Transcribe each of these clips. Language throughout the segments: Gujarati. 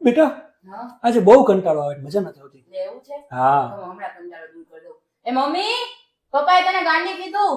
બેટા હા આજે બહુ કંટાળો આવે છે, મજા નથી આવતી. એવું છે હા તો હમણાં કંટાળો દૂર કરી દઉં. એ મમ્મી પપ્પાએ તને ગાંડી કીધું.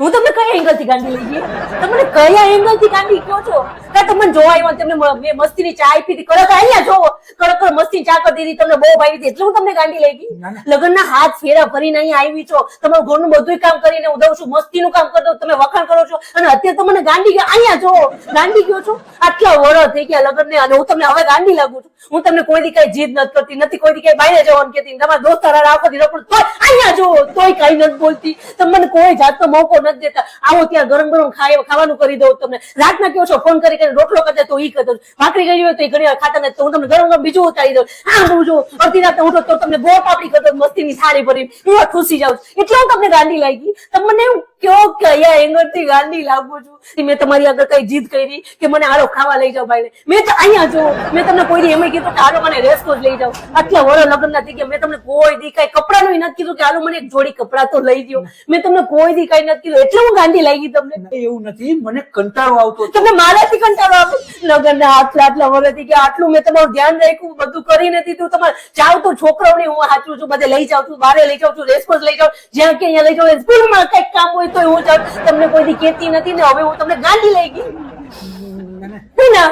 હું તમને કયા એંગલ થી ગાંડી લઈ ગઈ? તમને કયા એંગલ થી ગાંડી કહો છો? કાં તમને જોવા આવ્યા તમને મેં મસ્તીની ચા આપી હતી, કડક અહીંયા જોવો કડક મસ્તી ચા કરી દીધી, તમને બહુ ભાવી હતી એટલે હું તમને ગાંડી લઈ ગઈ. ના, ના. લગ્નના હાથ ફેરા ભરીને અહીંયા આવી છો, તમારું ઘરનું બધું કામ કરીને હું દઉં છું, મસ્તીનું કામ કરી દઉં, તમે વખાણ કરો છો અને અત્યારે તો મને ગાંડી ગયો અહીંયા જોવો ગાંડી ગયો છો. આટલા વર્ષ થઈ ગયા લગ્નને અને હું તમને હવે ગાંડી લાગુ છું. હું તમને કોઈ દી કઈ જીદ નથી કરતી, નથી કોઈ દી કઈ બહાર જવાનું કહેતી, તમારા દોસ્ત આખો દી રખડું તોય અહીંયા જોવો તોય કઈ નથી બોલતી, તમે મને કોઈ જાતનો મોકો નથી દેતા. આવો ત્યાં ગરમ ગરમ ખાવાનું કરી દઉં તમને, રાતના કહો છો ફોન કરી રોટલો કરતા તો ઈ કરી દઉં, ભાખરી કરી હોય તો એ ઘણી વાર ખાતા નથી તો હું તમને ગરમ ગરમ બીજું ઉતારી દઉં. આમ હું જો અડધી રાતે ઉઠો તો તમને ગોળ પાપડી કરી દઉં મસ્તીની સાડી ભરી, એવા ખુશી જાઉં એટલે હું તમને ગાંડી લાગી. તમને એવું કયો કયા એંગલ થી ગાંડી લાગુ છું? મેં તમારી આગળ કઈ જીદ કરી કે મને હારો ખાવા લઈ જાવ ભાઈ? મેં તો અહીંયા જો મેં તમને કોઈ દી એમ કીધું કે હાલો મને રેસ્કો લઈ જાવ? આટલા વડો લગ્ન નથી ગયા, મેં તમને કોઈ દી કઈ કપડાનું નથી કીધું કે હાલો મને એક જોડી કપડા તો લઈ દો. મેં તમને કોઈ દી કઈ નથી કીધું એટલે હું ગાંડી લાગી તમને. એવું નથી, મને કંટાળો આવતો હતો. તમને મારાથી કંટાળો આવે? લગ્નના આટલા વર્ષથી કે આટલું મેં તમારું ધ્યાન રાખ્યું, બધું કરીને દીધું. તમારે જાવ તો છોકરાઓને હું સાચું છું, બધે લઈ જાઉં છું, બારે લઈ જાઉં છું, રેસકોર્સ લઈ જાઉં, જ્યાં કે અહીંયા લઈ જાઉં, સ્કૂલમાં કઈક કામ હોય તો હું જાઉં. તમને કોઈ દી કહેતી નથી ને હવે હું તમને ગાંડી લઈ ગઈ ના?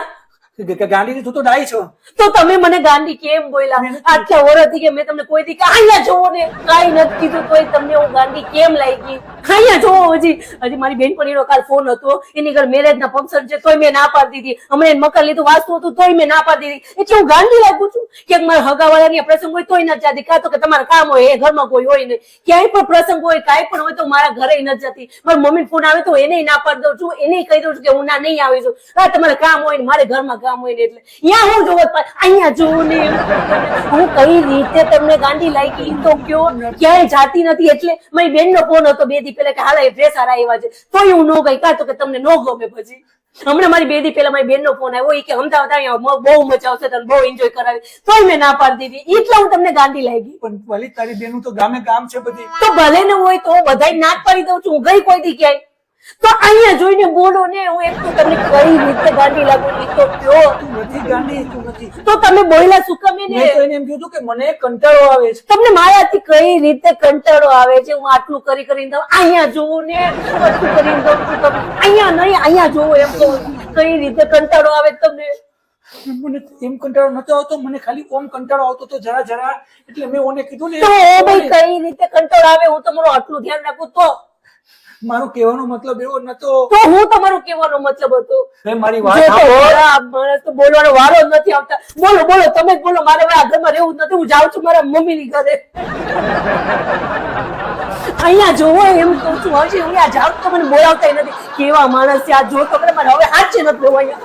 ગાંડી તું તો ડાઈ છો. તો તમે મને ગાંડી કેમ બોલ્યા? આટલા વર્ષથી કે મેં તમને કોઈ દી અહીંયા જોવો ને કાઈ નથી કીધું તોય તમને હું ગાંડી કેમ લાગી? અહીંયા જોવો. હજી મારી બેનપણીનો કાલ ફોન હતો, એની ઘર મેરેજ ના ફંક્શન છે તોય મેં ના પાડી દીધી. હમણાં એને મકાન લીધું વાસ્તુ હતું તોય મેં ના પાડી દીધી. એટલે હું ગાંડી લાગુ છું કે મારા હગાવાળાની પ્રસંગ હોય તોય નથી જતી, કાં તો કે તમારા કામ હોય એ ઘરમાં કોઈ હોય નહીં, ક્યાંય પણ પ્રસંગ હોય કાંઈ પણ હોય તો મારા ઘરે નથી જતી. મારા મમ્મી ફોન આવે તો એને ના પાડી દઉં છું, એને કહી દઉં છું કે હું ના નહીં આવી છું. હા તમારે કામ હોય ને મારે ઘરમાં કામ હોય ને એટલે અહીંયા હું જોવો અહીંયા જોવું ને હું કઈ રીતે તમને ગાંડી લાગી તો કયો? ક્યાંય જાતી નથી એટલે મારી બેન નો ફોન હતો 2 દી પહેલા કે હાલ એ ડ્રેસ હારા આવ્યા છે તોય હું ન ગઈ, કાં તો કે તમને ન ગમે. પછી હમણાં મારી 2 દી પહેલા મારી બેન નો ફોન આવ્યો, એ કે અમદાવાદ અહીંયા બહુ મજા આવશે, તને બહુ એન્જોય કરાવી, તોય મેં ના પાડી દીધી. એટલે હું તમને ગાંડી લાગી. પણ ભલે તારી બેનું તો ગામે ગામ છે બધી. તો ભલે ને હોય તો બધાય ના જ પાડી દઉં છું. હું ગઈ કોઈ દી ક્યાંય તો અહીંયા જોઈને બોલો ને. હું એક તો તમને કઈ રીતે ગાંડી લાગુ તો કયો? તું નથી ગાંડી, તું નથી. તો તમે બોલ્યા શું કમે ને? મેં તો એને એમ કીધું કે મને કંટાળો આવે છે. તમને મારાથી કઈ રીતે કંટાળો આવે છે? હું આટલું કરીને દઉં અહીંયા જોવું ને, આટલું કરીને દઉં છું તમે અહીંયા નહીં અહીંયા જોવું એમ કહું. કઈ રીતે કંટાળો આવે તમને? મને એમ કંટાળો નતો આવતો, મને ખાલી ઓમ કંટાળો આવતો તો જરા જરા, એટલે મેં ઓને કીધું ને. તો ભાઈ કઈ રીતે કંટાળો આવે? હું તમારું આટલું ધ્યાન રાખું તો મારો કહેવાનો મતલબ એવો નતો. તો હું તમારો કહેવાનો મતલબ હતો. મેં મારી જો વાત તો માણસ તો બોલવાનો વારો જ નથી આવતા. બોલો બોલો તમે જ બોલો. મારે હવે આ ઘરમાં રહેવું જ નથી. હું જાઉં છું મારા મમ્મીની ઘરે. અહીંયા જોવો એમ કહું છું. હજી હું આ જાઉં તો મને બોલાવતા નથી. કેવા માણસ છે આ? જો તો મારે હવે હાથ છે નથી રહેવું અહીંયા.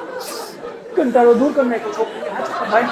કંટાળો દૂર કરી નાખ્યો છોકરી. ભાઈ